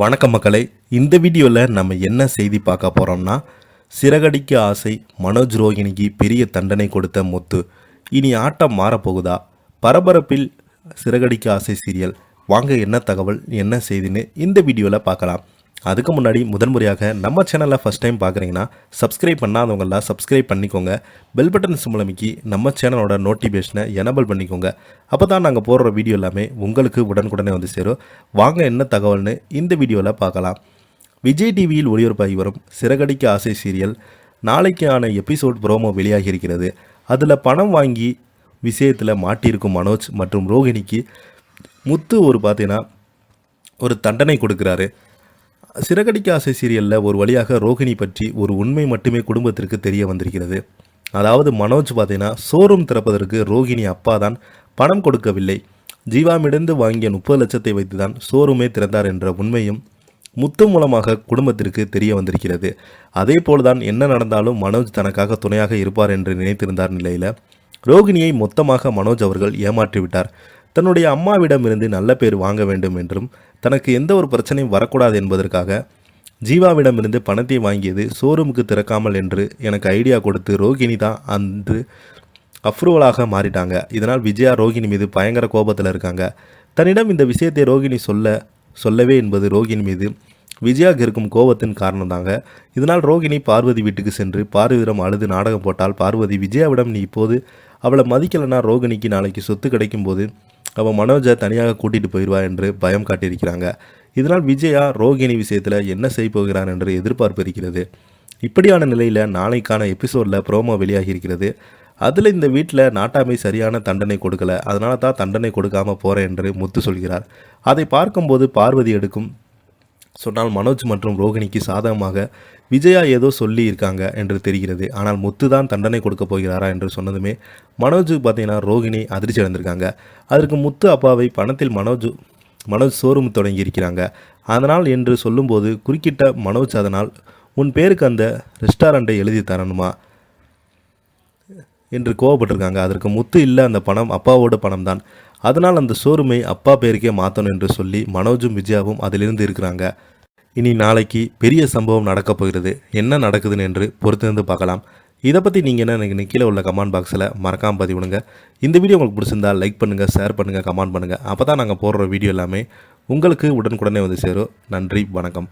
வணக்கம் மக்களே, இந்த வீடியோவில் நம்ம என்ன செய்தி பார்க்க போகிறோம்னா, சிறகடிக்க ஆசை மனோஜ் ரோகிணிக்கு பெரிய தண்டனை கொடுத்த முத்து. இனி ஆட்டம் மாறப்போகுதா? பரபரப்பில் சிறகடிக்க ஆசை சீரியல். வாங்க என்ன தகவல் என்ன செய்தின்னு இந்த வீடியோவில் பார்க்கலாம். அதுக்கு முன்னாடி முதன்முறையாக நம்ம சேனலை ஃபஸ்ட் டைம் பார்க்குறீங்கன்னா சப்ஸ்கிரைப் பண்ணாதவங்களாம் சப்ஸ்கிரைப் பண்ணிக்கோங்க. பெல் பட்டன் சிம்பளமிக்கி நம்ம சேனலோட நோட்டிஃபிகேஷனை எனபிள் பண்ணிக்கோங்க. அப்போ தான் நாங்கள் போடுற வீடியோ எல்லாமே உங்களுக்கு உடனுக்குடனே வந்து சேரும். வாங்க என்ன தகவல்னு இந்த வீடியோவில் பார்க்கலாம். விஜய் டிவியில் ஒளிபரப்பாகி வரும் சிறகடிக்க ஆசை சீரியல் நாளைக்கான எபிசோட் ப்ரோமோ வெளியாகி இருக்கிறது. அதில் பணம் வாங்கி விஷயத்தில் மாட்டியிருக்கும் மனோஜ் மற்றும் ரோகிணிக்கு முத்து ஒரு தண்டனை கொடுக்குறாரு. சிறகடிக்க ஆசை சீரியலில் ஒரு வழியாக ரோகிணி பற்றி ஒரு உண்மை மட்டுமே குடும்பத்திற்கு தெரிய வந்திருக்கிறது. அதாவது மனோஜ் ஷோரூம் திறப்பதற்கு ரோகிணி அப்பா தான் பணம் கொடுக்கவில்லை, ஜீவாமிடந்து வாங்கிய 30 லட்சத்தை வைத்து தான் ஷோரூமே திறந்தார் என்ற உண்மையும் முத்து மூலமாக குடும்பத்திற்கு தெரிய வந்திருக்கிறது. அதே போல்தான் என்ன நடந்தாலும் மனோஜ் தனக்காக துணையாக இருப்பார் என்று நினைத்திருந்தார் நிலையில் ரோகிணியை மொத்தமாக மனோஜ் அவர்கள் ஏமாற்றிவிட்டார். தன்னுடைய அம்மாவிடமிருந்து நல்ல பேர் வாங்க வேண்டும் என்றும் தனக்கு எந்த ஒரு பிரச்சனையும் வரக்கூடாது என்பதற்காக ஜீவாவிடமிருந்து பணத்தை வாங்கியது ஷோரூமுக்கு திறக்காமல் என்று எனக்கு ஐடியா கொடுத்து ரோகிணி தான் அன்று அப்ரூவலாக மாறிட்டாங்க. இதனால் விஜயா ரோகிணி மீது பயங்கர கோபத்தில் இருக்காங்க. தன்னிடம் இந்த விஷயத்தை ரோகிணி சொல்லவே என்பது ரோகிணி மீது விஜயாவுக்கு இருக்கும் கோபத்தின் காரணம் தாங்க. இதனால் ரோகிணி பார்வதி வீட்டுக்கு சென்று பார்வதியிடம் அழுது நாடகம் போட்டால் பார்வதி விஜயாவிடம் நீ இப்போது அவளை மதிக்கலைன்னா ரோகிணிக்கு நாளைக்கு சொத்து கிடைக்கும் போது அவள் மனோஜை தனியாக கூட்டிகிட்டு போயிடுவா என்று பயம் காட்டியிருக்கிறாங்க. இதனால் விஜயா ரோகிணி விஷயத்தில் என்ன செய்ய போகிறார் என்று எதிர்பார்ப்பு இருக்கிறது. இப்படியான நிலையில் நாளைக்கான எபிசோடில் ப்ரோமோ வெளியாகி இருக்கிறது. அதில் இந்த வீட்டில் நாட்டாமை சரியான தண்டனை கொடுக்கல, அதனால தான் தண்டனை கொடுக்காமல் போகிறேன் என்று முத்து சொல்கிறார். அதை பார்க்கும்போது பார்வதி எடுக்கும் சொன்னால் மனோஜ் மற்றும் ரோகிணிக்கு சாதகமாக விஜயா ஏதோ சொல்லி இருக்காங்க என்று தெரிகிறது. ஆனால் முத்து தான் தண்டனை கொடுக்க போகிறாரா என்று சொன்னதுமே மனோஜுக்கு ரோகிணி அதிர்ச்சி அடைந்திருக்காங்க. அதற்கு முத்து அப்பாவை பணத்தில் மனோஜ் ஷோரூம் தொடங்கி இருக்கிறாங்க. அதனால் என்று சொல்லும்போது குறுக்கிட்ட மனோஜ், அதனால் உன் பேருக்கு அந்த ரெஸ்டாரண்ட்டை எழுதி தரணுமா என்று கோவப்பட்டிருக்காங்க. அதற்கு முத்து இல்லை, அந்த பணம் அப்பாவோட பணம் தான், அதனால் அந்த ஷோரூமை அப்பா பேருக்கே மாற்றணும் என்று சொல்லி மனோஜும் விஜயாவும் அதிலிருந்து இருக்கிறாங்க. இனி நாளைக்கு பெரிய சம்பவம் நடக்கப் போகிறது. என்ன நடக்குதுன்னு என்று பொறுத்திருந்து பார்க்கலாம். இதை பற்றி நீங்கள் என்ன எனக்கு கீழே உள்ள கமெண்ட் பாக்ஸில் மறக்காமல் பதிவிடுங்க. இந்த வீடியோ உங்களுக்கு பிடிச்சிருந்தால் லைக் பண்ணுங்கள், ஷேர் பண்ணுங்கள், கமெண்ட் பண்ணுங்கள். அப்போ தான் நாங்கள் போடுற வீடியோ எல்லாமே உங்களுக்கு உடனுக்குடனே வந்து சேரும். நன்றி, வணக்கம்.